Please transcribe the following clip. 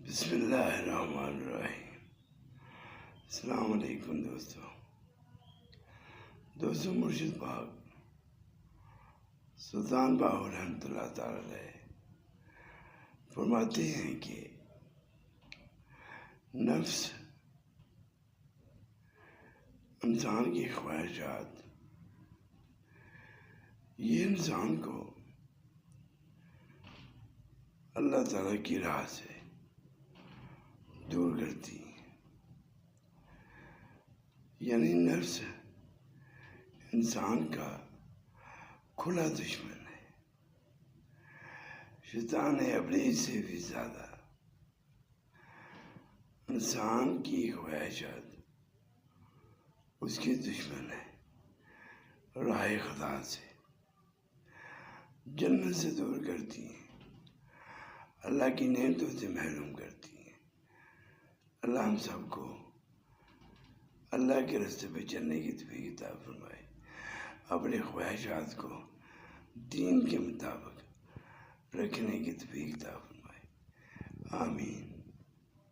بسم اللہ الرحمن الرحیم۔ السلام علیکم دوستو مرشد پاک سلطان باہو رحمۃ اللہ تعالی علیہ فرماتے ہیں کہ نفس انسان کی خواہشات یہ انسان کو اللہ تعالیٰ کی راہ سے دور کرتی ہیں، یعنی نفس انسان کا کھلا دشمن ہے۔ شیطان اپنے سے بھی زیادہ انسان کی خواہشات اس کے دشمن ہے، راہ خدا سے جنت سے دور کرتی ہیں، اللہ کی نعمتوں سے محروم کرتی ہیں۔ اللہ ہم سب کو اللہ کے راستے پہ چلنے کی توفیق عطا فرمائے، اپنے خواہشات کو دین کے مطابق رکھنے کی توفیق عطا فرمائے، آمین۔